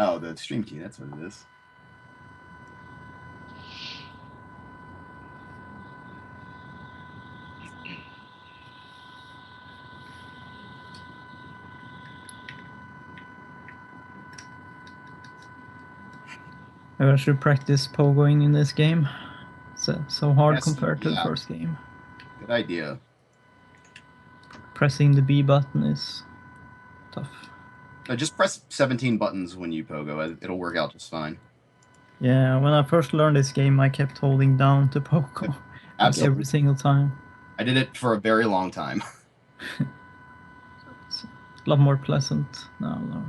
Oh, the stream key. That's what it is. I should practice pogoing in this game. So hard Yes, compared to the yeah. first game. Good idea. Pressing the B button is tough. No, just press 17 buttons when you pogo. It'll work out just fine. Yeah, when I first learned this game, I kept holding down to pogo. Like Absolutely. every single time. I did it for a very long time. It's a lot more pleasant now, though.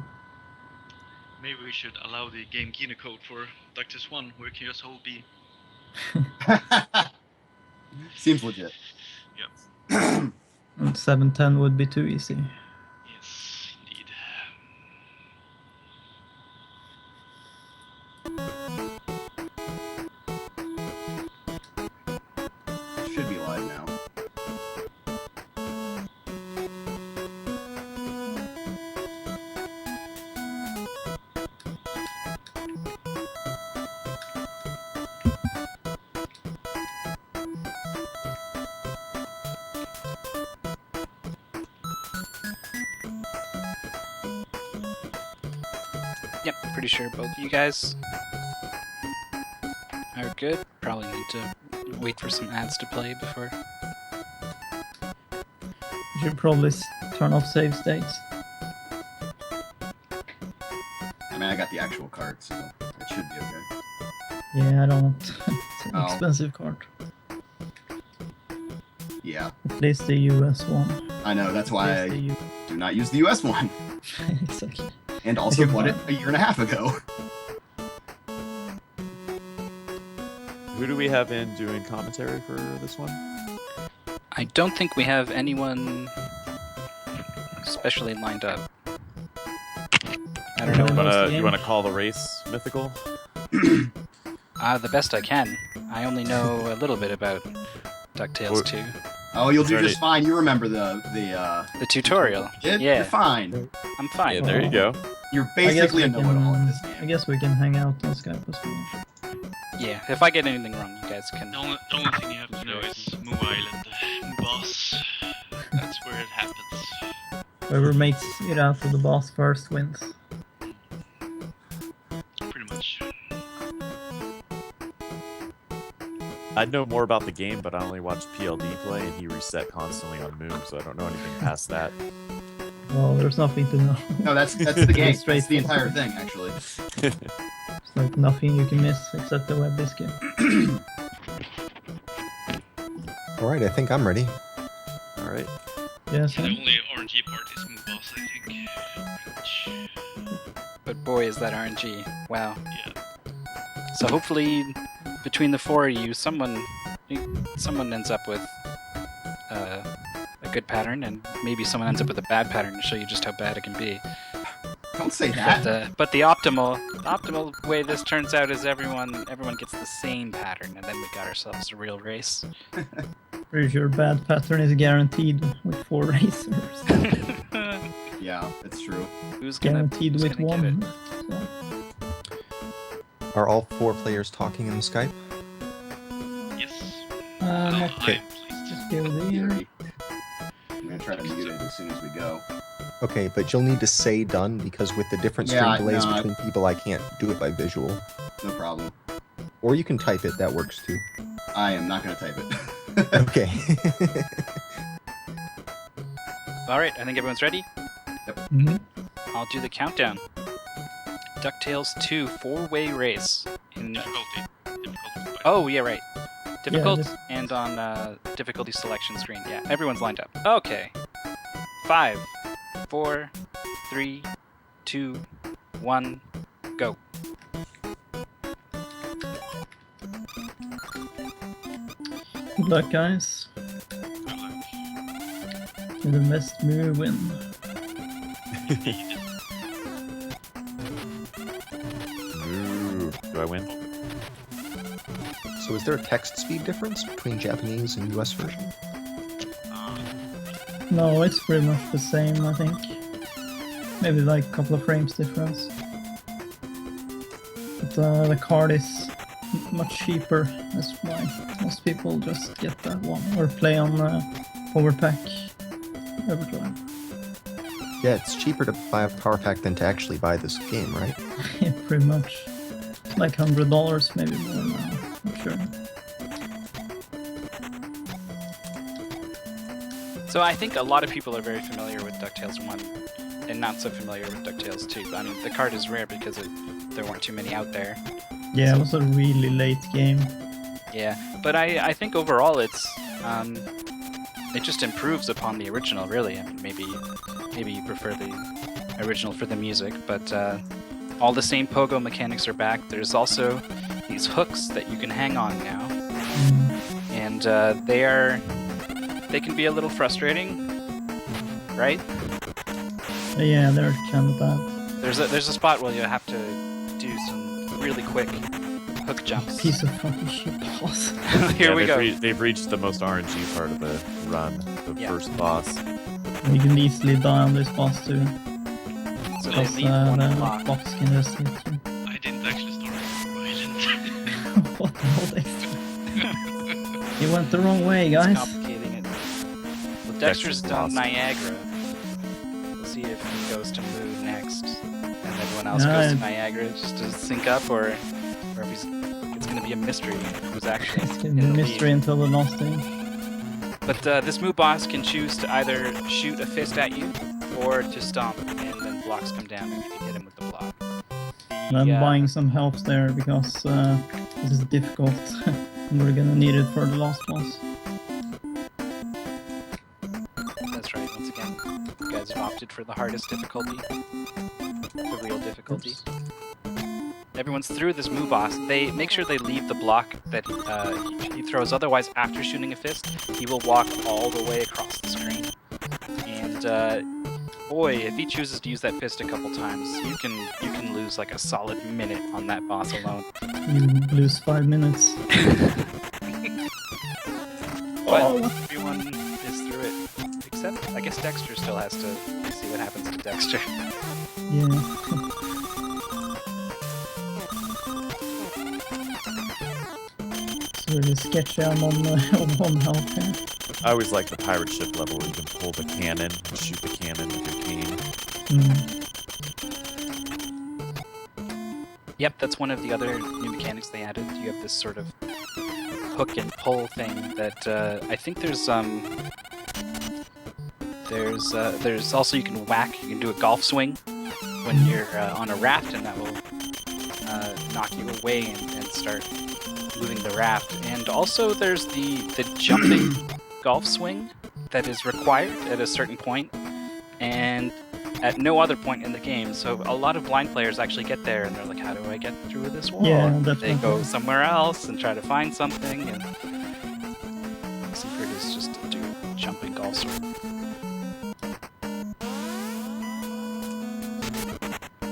Maybe we should allow the game Kino code for Ductus 1, where you can just hold B. Seems legit. Yeah. And 710 would be too easy. Yes, indeed. Should be live now. Yep, pretty sure both of you guys are good. Probably need to wait for some ads to play before. You should probably turn off save states. I mean, I got the actual card, so it should be okay. Yeah, I don't. It's an expensive card. Yeah. At least the US one. I know, that's why I do not use the US one. Exactly. And also bought it a year and a half ago. Who do we have in doing commentary for this one? I don't think we have anyone specially lined up. I don't know. You wanna call the race mythical? The best I can. I only know a little bit about DuckTales 2. Oh, you'll do just fine. You remember the tutorial. Yeah, Yeah. You're fine. I'm fine. Yeah, there you go. You're basically a know-it-all at this I game. guess we can hang out on Skype as well. Yeah, if I get anything wrong, you guys can. The only thing you have to know is Moo Island, Moo Boss. That's where it happens. Whoever makes it out of the boss first wins. Pretty much. I know more about the game, but I only watched PLD play, and he reset constantly on Moon, so I don't know anything past that. Well, there's nothing to know. No, that's the game. Straight That's the entire thing, actually. It's like nothing you can miss except the web biscuit. Alright, I think I'm ready. Alright. Yes, The only RNG part is Moo Boss, I think. Pretty much. But boy, is that RNG. Wow. Yeah. So hopefully, between the four of you, someone ends up with a good pattern, and maybe someone ends up with a bad pattern to show you just how bad it can be. Don't say that. But the optimal way this turns out is everyone gets the same pattern, and then we got ourselves a real race. Pretty sure bad pattern is guaranteed with 4 racers. Yeah, it's true. Who's Guaranteed with gonna get it? 1. So. Are all 4 players talking in Skype? Yes. Okay. Just go there. I'm gonna try to mute it as soon as we go. Okay, but you'll need to say done because with the different stream Yeah, delays no, between people, I can't do it by visual. No problem. Or you can type it, that works too. I am not gonna type it. Okay. Alright, I think everyone's ready. Mm-hmm. I'll do the countdown. DuckTales 2 4-way race. Difficulty. Oh, yeah, right. Difficult just- and on difficulty selection screen. Yeah, everyone's lined up. Okay. 5, 4, 3, 2, 1, go. Good luck, guys. May the best move win. Ooh, do I win? So is there a text speed difference between Japanese and US version? No, it's pretty much the same, I think. Maybe like a couple of frames difference. But the card is much cheaper. That's why most people just get that one or play on Overpack Overdrive. Yeah, it's cheaper to buy a power pack than to actually buy this game, right? Yeah, pretty much. Like $100, maybe more now. Not sure. So I think a lot of people are very familiar with DuckTales 1 and not so familiar with DuckTales 2. I mean, the card is rare because there weren't too many out there. Yeah, it was a really late game. Yeah, but I think overall it just improves upon the original, really. I mean, maybe you prefer the original for the music, but all the same pogo mechanics are back. There's also these hooks that you can hang on now, and they can be a little frustrating, right? Yeah, they're kind of bad. There's a spot where you have to do some really quick hook jumps. Piece of fucking shit boss. Here we go. They've reached the most RNG part of the run, the first boss. You can easily die on this boss too. So they Because leave one the block. box can just hit you. I didn't actually start violent. What the hell, Dexter? You went the wrong way, It's guys. complicating it. Well, Dexter's Dexter's done lost. Niagara. We'll see if he goes to Moon next, and everyone else No, goes to it- Niagara just to sync up, or if it's gonna be a mystery who's actually It's in gonna be a the mystery lead. until the last day. But this Moo boss can choose to either shoot a fist at you or to stomp, and then blocks come down and you can hit him with the block. And I'm buying some helps there because this is difficult. And we're gonna need it for the last boss. That's right, once again, you guys have opted for the hardest difficulty. The real difficulty. Everyone's through this Moo boss. They make sure they leave the block that he throws. Otherwise, after shooting a fist, he will walk all the way across the screen. And boy, if he chooses to use that fist a couple times, you can lose like a solid minute on that boss alone. You lose 5 minutes. But Oh. everyone is through it. Except, I guess Dexter still has to see what happens to Dexter. Yeah. It's really sketchy. I'm on one health here. I always like the pirate ship level where you can pull the cannon and shoot the cannon with your cane. Yep, that's one of the other new mechanics they added. You have this sort of hook and pull thing that I think there's also you can whack. You can do a golf swing when you're on a raft, and that will knock you away and start moving the raft. And also there's the jumping golf swing that is required at a certain point, and at no other point in the game. So a lot of blind players actually get there and they're like, how do I get through this wall? Yeah, And they definitely. go somewhere else and try to find something, and the secret is just to do jumping golf swing.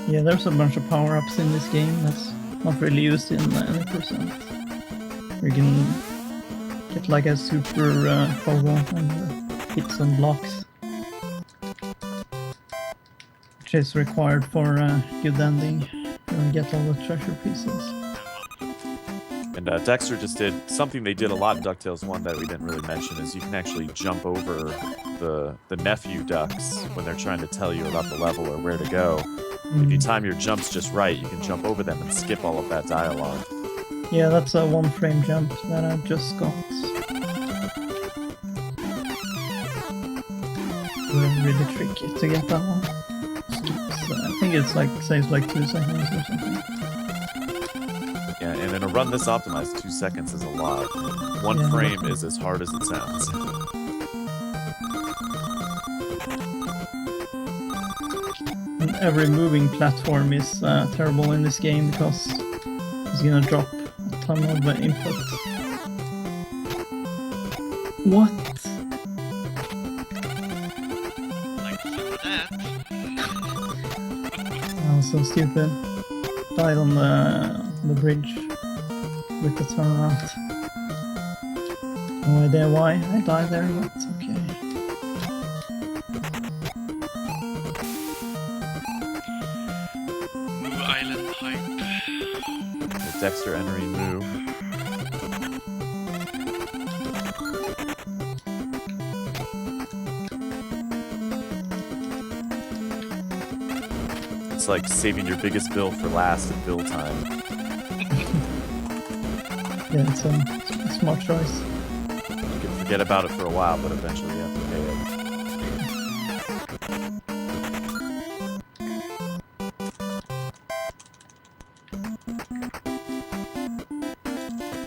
Yeah, there's a bunch of power-ups in this game that's not really used in any percent. You can get like a super pogo and hit some blocks. Which is required for a good ending. You get all the treasure pieces. And Dexter just did something they did a lot in DuckTales 1 that we didn't really mention is you can actually jump over the nephew ducks when they're trying to tell you about the level or where to go. If you time your jumps just right, you can jump over them and skip all of that dialogue. Yeah, that's a one-frame jump that I just got. Really tricky to get that one. Skips, I think it's like saves like 2 seconds or something. Yeah, and in a run this optimized, 2 seconds is a lot. One Yeah. frame is as hard as it sounds. And every moving platform is terrible in this game because it's gonna drop a ton of input. What? Like some of that. Oh, so stupid. Died on the bridge with the turnaround. No idea why I died there, but it's okay. Moo Island hype. Dexter entering Moo. It's like saving your biggest bill for last in bill time. Yeah, it's a smart choice. You can forget about it for a while, but eventually you have to pay it.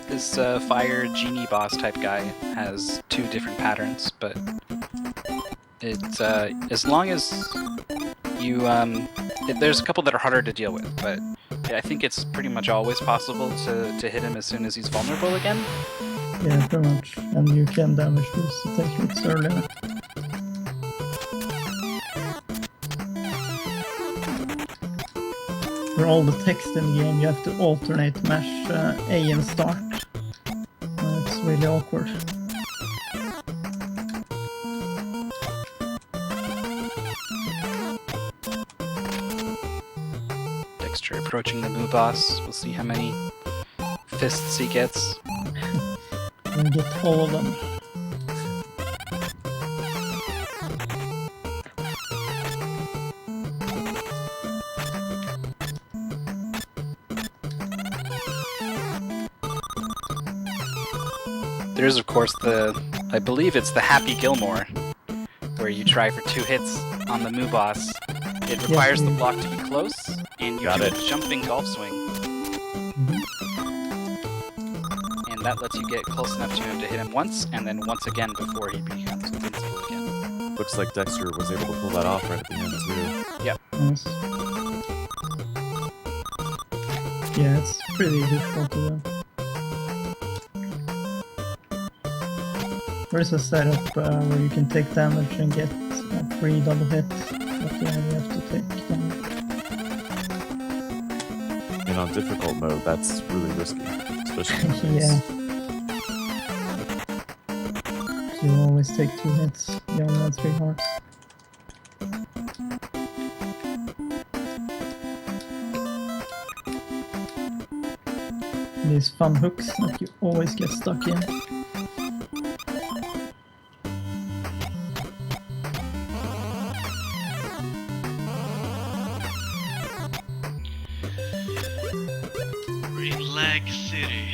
This fire genie boss type guy has 2 different patterns, but it's as long as you there's a couple that are harder to deal with, but I think it's pretty much always possible to hit him as soon as he's vulnerable again. Yeah, pretty much. And you can damage these techniques earlier. For all the text in the game, you have to alternate mash A and start. It's really awkward. Dexter approaching the Moo boss. We'll see how many fists he gets. And get all of them. There's of course I believe it's the Happy Gilmore, where you try for 2 hits on the Moo boss. It requires the block to be close, and you do a jumping golf swing. And that lets you get close enough to him to hit him once, and then once again before he becomes invincible again. Looks like Dexter was able to pull that off right at the end too. Yep. Nice. Yeah, it's pretty difficult to do. There is a setup where you can take damage and get a free double hit, but yeah, you have to take damage. And on difficult mode, that's really risky, especially nowadays. Yeah. So you always take 2 hits, you only have 3 hearts. These fun hooks that you always get stuck in. Lag City.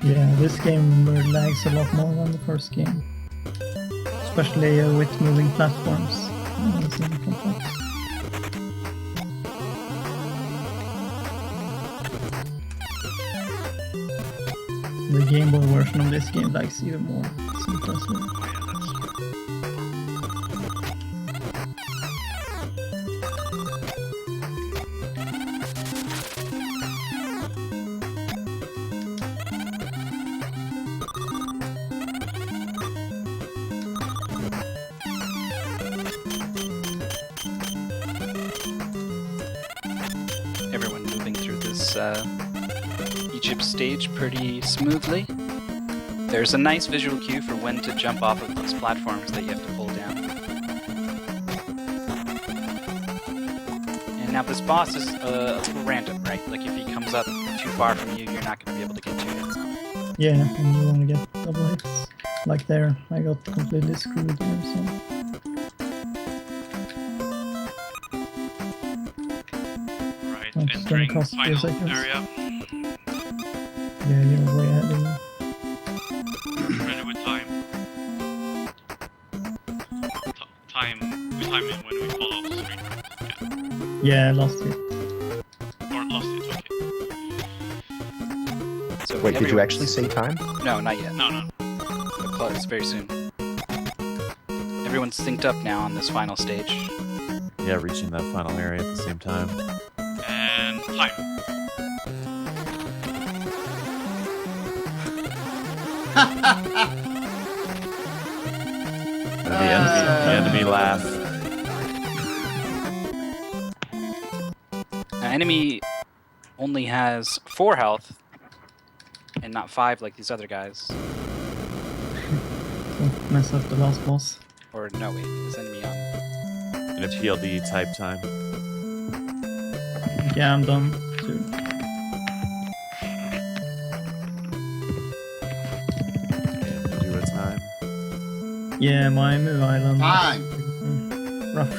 Yeah, this game lags a lot more than the first game. Especially with moving platforms. It's really complex. The Game Boy version of this game lags even more. It's impressive. Everyone moving through this Egypt stage pretty smoothly. There's a nice visual cue for when to jump off of these platforms that you have to pull down. And now this boss is a little random, right? Like if he comes up too far from you, you're not going to be able to get 2 hits on him. Yeah, and you want to get double hits. Like there, I got completely screwed there, so... Right, That's gonna entering cost a few final seconds. area. Yeah, you're way ahead of me. Ready with time. We time it when we fall off the screen. Yeah, last hit. Or lost it, okay. So Wait, did you actually say time? No, not yet. No. But it's very soon. Everyone's synced up now on this final stage. Yeah, reaching that final area at the same time. And time. And the enemy laugh. Now, enemy only has 4 health, and not 5 like these other guys. Don't mess up the last boss. Or no, wait, is enemy on? In a PLD type time. Yeah, I'm done. Yeah, my Moo Island. Time. Rough.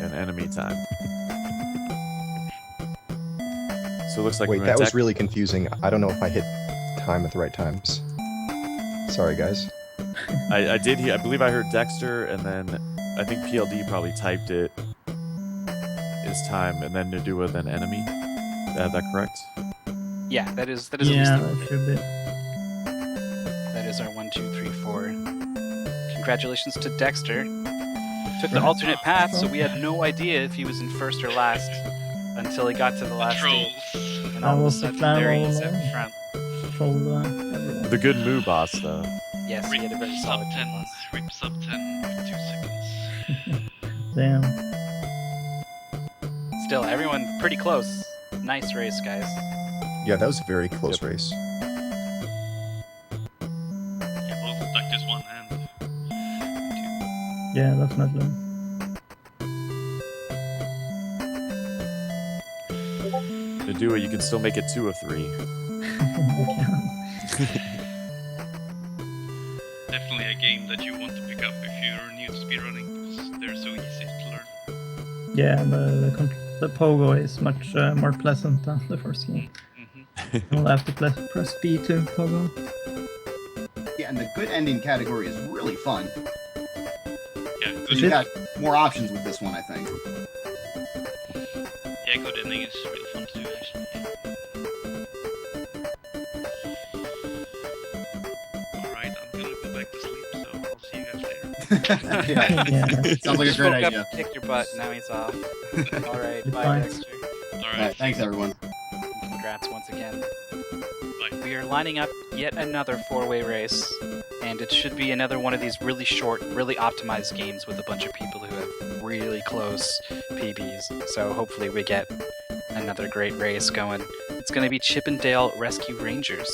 And enemy time. So it looks like Wait, we're that was attack- really confusing. I don't know if I hit time at the right times. Sorry, guys. I did hear. I believe I heard Dexter, and then I think PLD probably typed it. Is time, and then Nadua, then enemy. Is that correct? Yeah, that is at Yeah, least that should be. that is our 1, 2, 3, 4. Congratulations to Dexter. Took the Right. alternate path, so we had no idea if he was in first or last until he got to the last stage. Trolls. And That all of a was the sudden, plan there he all is up along. front. Troll everyone. The good Moo boss, though. Yes, he Rip had a very sub solid 10. boss. Rip sub 10 with 2 seconds. Damn. Still, everyone pretty close. Nice race, guys. Yeah, that was a very close race. Yeah, both Ductus 1 and 2. Yeah, definitely. Nadua, you can still make it 2 of 3. Definitely a game that you want to pick up if you're new to speedrunning, because they're so easy to learn. Yeah, the pogo is much more pleasant than the first game. Mm-hmm. You'll have to press B to pogo. Yeah, and the good ending category is really fun. Yeah, Is good, You it? got more options with this one, I think. yeah, good ending is really fun to do, actually. Alright, I'm gonna go back to sleep, so I'll see you guys later. Yeah. Yeah. Sounds like a Just great woke idea. up, kicked your butt, now he's off. Alright, bye, Goodbye. Dexter. Alright, Thanks, everyone. Congrats once again. bye. We are lining up yet another 4-way race, and it should be another one of these really short, really optimized games with a bunch of people who have really close PBs. So hopefully we get another great race going. It's going to be Chippendale Rescue Rangers.